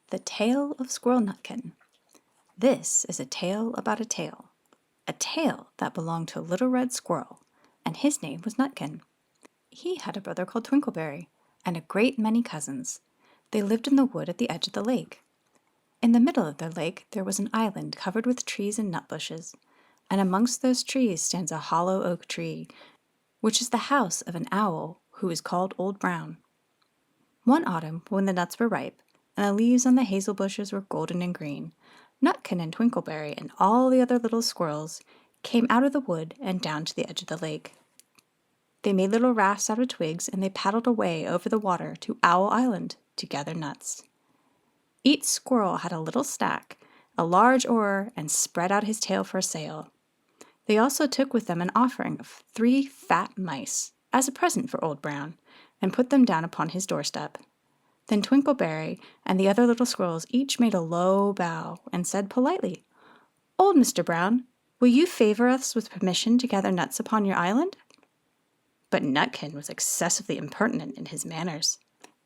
The Tale of Squirrel Nutkin. This is a tale about a tail that belonged to a little red squirrel, and his name was Nutkin. He had a brother called Twinkleberry, and a great many cousins. They lived in the wood at the edge of the lake. In the middle of their lake there was an island covered with trees and nut bushes, and amongst those trees stands a hollow oak tree, which is the house of an owl who is called Old Brown. One autumn, when the nuts were ripe, and the leaves on the hazel bushes were golden and green, Nutkin and Twinkleberry and all the other little squirrels came out of the wood and down to the edge of the lake. They made little rafts out of twigs, and they paddled away over the water to Owl Island to gather nuts. Each squirrel had a little stack, a large oar, and spread out his tail for a sail. They also took with them an offering of 3 fat mice, as a present for Old Brown, and put them down upon his doorstep. Then Twinkleberry and the other little squirrels each made a low bow and said politely, "Old Mr. Brown, will you favor us with permission to gather nuts upon your island?" But Nutkin was excessively impertinent in his manners.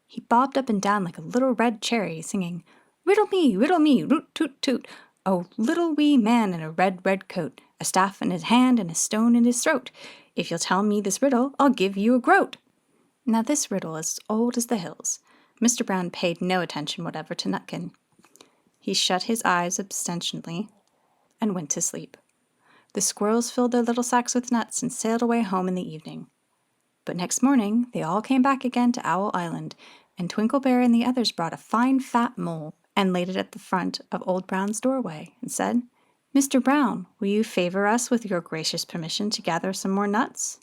He bobbed up and down like a little red cherry, singing, riddle me, root toot toot, a little wee man in a red, red coat, a staff in his hand and a stone in his throat. If you'll tell me this riddle, I'll give you a groat." Now this riddle is as old as the hills. Mr. Brown paid no attention whatever to Nutkin. He shut his eyes absently and went to sleep. The squirrels filled their little sacks with nuts and sailed away home in the evening. But next morning they all came back again to Owl Island, and Twinkleberry and the others brought a fine fat mole and laid it at the front of Old Brown's doorway and said, "Mr. Brown, will you favor us with your gracious permission to gather some more nuts?"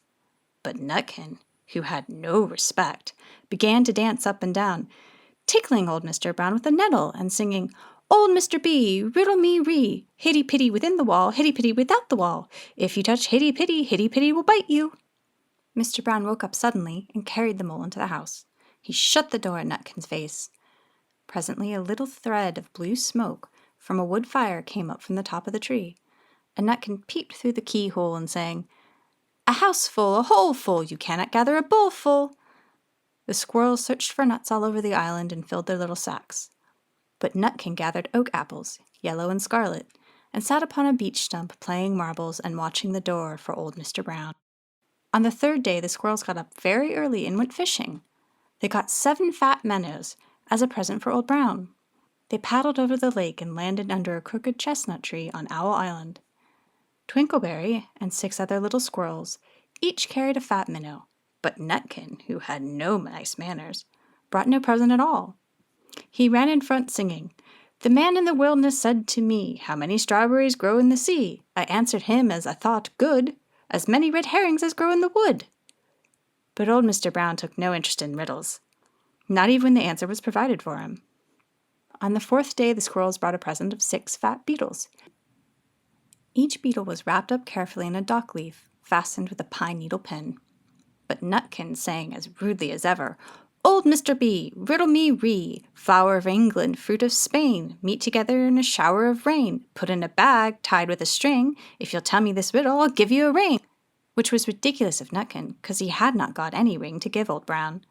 But Nutkin, who had no respect, began to dance up and down, tickling old Mr. Brown with a nettle and singing, "Old Mr. B, riddle me ree, hitty-pitty within the wall, hitty-pitty without the wall. If you touch hitty-pitty will bite you." Mr. Brown woke up suddenly and carried the mole into the house. He shut the door in Nutkin's face. Presently a little thread of blue smoke from a wood fire came up from the top of the tree, and Nutkin peeped through the keyhole and sang, "A house full, a hole full, you cannot gather a bowl full." The squirrels searched for nuts all over the island and filled their little sacks. But Nutkin gathered oak apples, yellow and scarlet, and sat upon a beech stump playing marbles and watching the door for old Mr. Brown. On the 3rd day the squirrels got up very early and went fishing. They caught 7 fat minnows as a present for Old Brown. They paddled over the lake and landed under a crooked chestnut tree on Owl Island. Twinkleberry and 6 other little squirrels each carried a fat minnow, but Nutkin, who had no nice manners, brought no present at all. He ran in front singing, "The man in the wilderness said to me, 'How many strawberries grow in the sea?' I answered him as I thought good, 'As many red herrings as grow in the wood.'" But old Mr. Brown took no interest in riddles, not even when the answer was provided for him. On the 4th day the squirrels brought a present of 6 fat beetles. Each beetle was wrapped up carefully in a dock leaf, fastened with a pine needle pin. But Nutkin sang as rudely as ever, "Old Mr. B, riddle me ree, flower of England, fruit of Spain, meet together in a shower of rain, put in a bag, tied with a string. If you'll tell me this riddle, I'll give you a ring," which was ridiculous of Nutkin, because he had not got any ring to give Old Brown.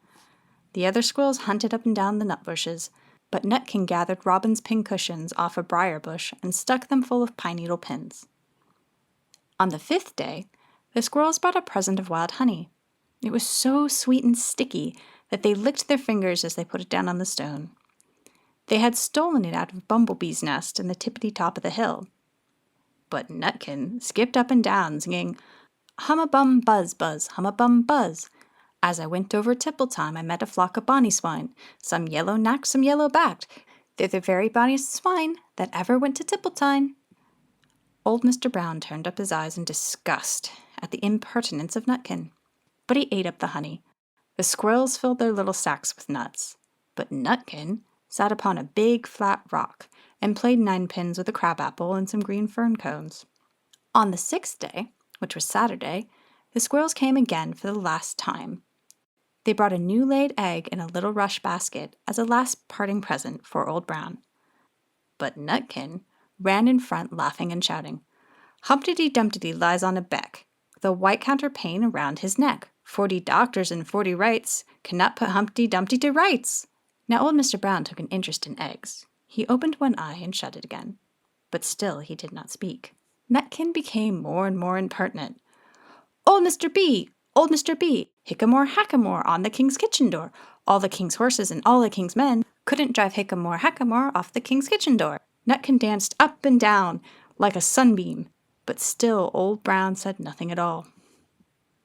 The other squirrels hunted up and down the nut bushes, but Nutkin gathered robin's pincushions off a briar bush and stuck them full of pine needle pins. On the 5th day, the squirrels brought a present of wild honey. It was so sweet and sticky that they licked their fingers as they put it down on the stone. They had stolen it out of a bumblebee's nest in the tippity-top of the hill. But Nutkin skipped up and down, singing, "Hum-a-bum, buzz, buzz, hum-a-bum, buzz. As I went over Tipple-time, I met a flock of bonny swine, some yellow-nacked, some yellow-backed. They're the very bonniest swine that ever went to Tipple-time." Old Mr. Brown turned up his eyes in disgust at the impertinence of Nutkin, but he ate up the honey. The squirrels filled their little sacks with nuts, but Nutkin sat upon a big flat rock and played 9-pins with a crab-apple and some green fern cones. On the 6th day, which was Saturday, the squirrels came again for the last time. They brought a new laid egg in a little rush basket as a last parting present for Old Brown. But Nutkin ran in front laughing and shouting, "Humpty-Dumpty lies on a beck, with a white counterpane around his neck. 40 doctors and 40 wrights cannot put Humpty Dumpty to rights." Now old Mr. Brown took an interest in eggs. He opened one eye and shut it again, but still he did not speak. Nutkin became more and more impertinent. Old Mr. B! Old Mr. B! Hickamore hackamore on the king's kitchen door. All the king's horses and all the king's men couldn't drive hickamore hackamore off the king's kitchen door. Nutkin danced up and down like a sunbeam, but still Old Brown said nothing at all.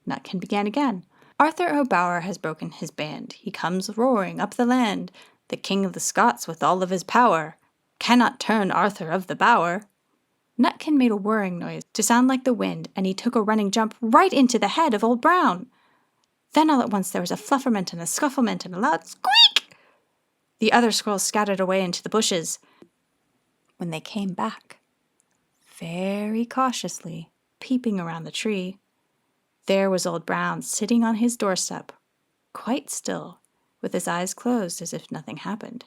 Nutkin began again. Arthur O'Bower has broken his band. He comes roaring up the land. The king of the Scots with all of his power cannot turn Arthur of the Bower. Nutkin made a whirring noise to sound like the wind, and he took a running jump right into the head of Old Brown. Then all at once there was a flufferment and a scufflement and a loud squeak. The other squirrels scattered away into the bushes. When they came back, very cautiously, peeping around the tree, there was Old Brown sitting on his doorstep, quite still, with his eyes closed as if nothing happened.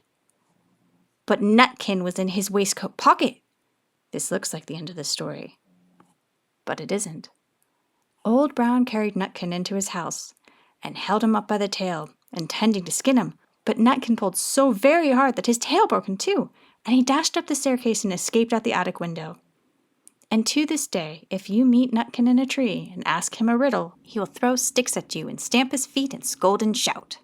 But Nutkin was in his waistcoat pocket. This looks like the end of the story, but it isn't. Old Brown carried Nutkin into his house and held him up by the tail, intending to skin him, but Nutkin pulled so very hard that his tail broke in two, and he dashed up the staircase and escaped out the attic window. And to this day, if you meet Nutkin in a tree and ask him a riddle, he will throw sticks at you and stamp his feet and scold and shout.